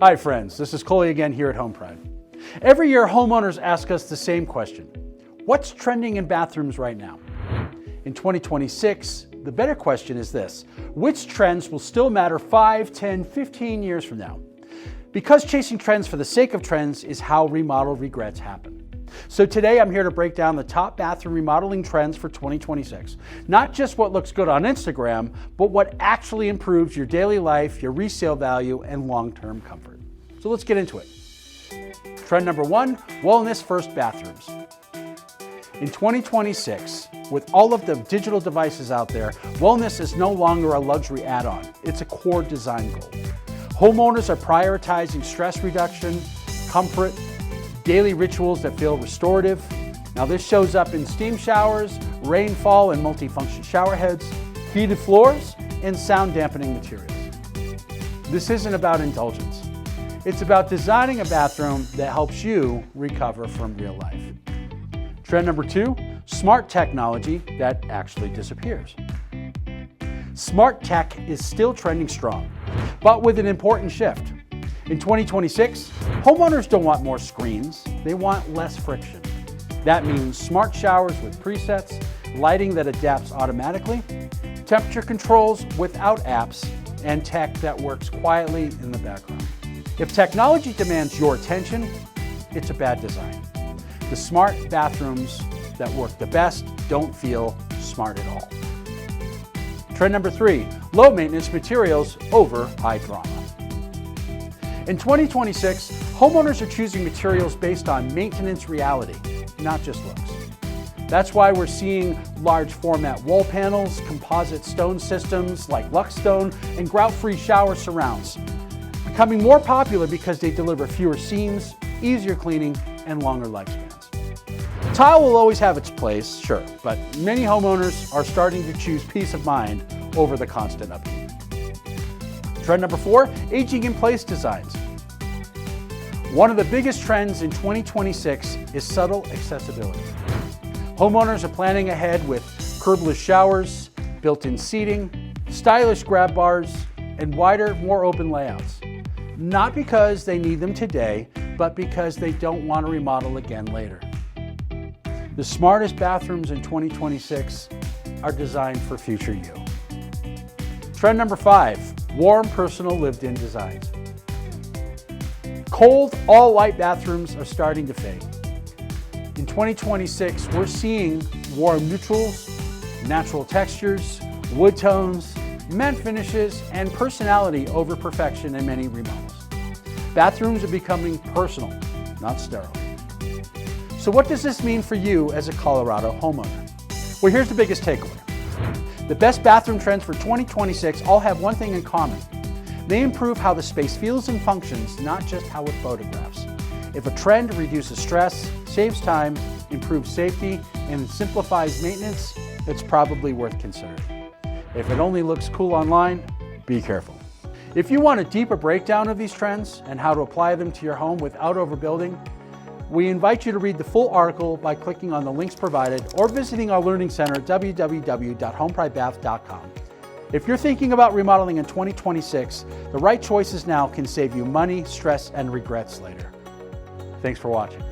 Hi friends, this is Coley again here at Home Pride. Every year homeowners ask us the same question. What's trending in bathrooms right now? In 2026, the better question is this: which trends will still matter 5, 10, 15 years from now? Because chasing trends for the sake of trends is how remodel regrets happen. So today I'm here to break down the top bathroom remodeling trends for 2026. Not just what looks good on Instagram, but what actually improves your daily life, your resale value, and long-term comfort. So let's get into it. Trend number 1, wellness first bathrooms. In 2026, with all of the digital devices out there, wellness is no longer a luxury add-on. It's a core design goal. Homeowners are prioritizing stress reduction, comfort, daily rituals that feel restorative. Now this shows up in steam showers, rainfall and multifunction shower heads, heated floors, and sound dampening materials. This isn't about indulgence. It's about designing a bathroom that helps you recover from real life. Trend number 2, smart technology that actually disappears. Smart tech is still trending strong, but with an important shift. In 2026, homeowners don't want more screens, they want less friction. That means smart showers with presets, lighting that adapts automatically, temperature controls without apps, and tech that works quietly in the background. If technology demands your attention, it's a bad design. The smart bathrooms that work the best don't feel smart at all. Trend number 3, low maintenance materials over high drama. In 2026, homeowners are choosing materials based on maintenance reality, not just looks. That's why we're seeing large format wall panels, composite stone systems like Luxstone, and grout-free shower surrounds, becoming more popular because they deliver fewer seams, easier cleaning, and longer lifespans. Tile will always have its place, sure, but many homeowners are starting to choose peace of mind over the constant upkeep. Trend number 4, aging in place designs. One of the biggest trends in 2026 is subtle accessibility. Homeowners are planning ahead with curbless showers, built-in seating, stylish grab bars, and wider, more open layouts. Not because they need them today, but because they don't want to remodel again later. The smartest bathrooms in 2026 are designed for future you. Trend number 5, warm personal lived-in designs. Cold, all-white bathrooms are starting to fade. In 2026, we're seeing warm neutrals, natural textures, wood tones, matte finishes, and personality over perfection in many remodels. Bathrooms are becoming personal, not sterile. So what does this mean for you as a Colorado homeowner? Well, here's the biggest takeaway. The best bathroom trends for 2026 all have one thing in common. They improve how the space feels and functions, not just how it photographs. If a trend reduces stress, saves time, improves safety, and simplifies maintenance, it's probably worth considering. If it only looks cool online, be careful. If you want a deeper breakdown of these trends and how to apply them to your home without overbuilding, we invite you to read the full article by clicking on the links provided or visiting our learning center at www.homepridebath.com. If you're thinking about remodeling in 2026, the right choices now can save you money, stress, and regrets later. Thanks for watching.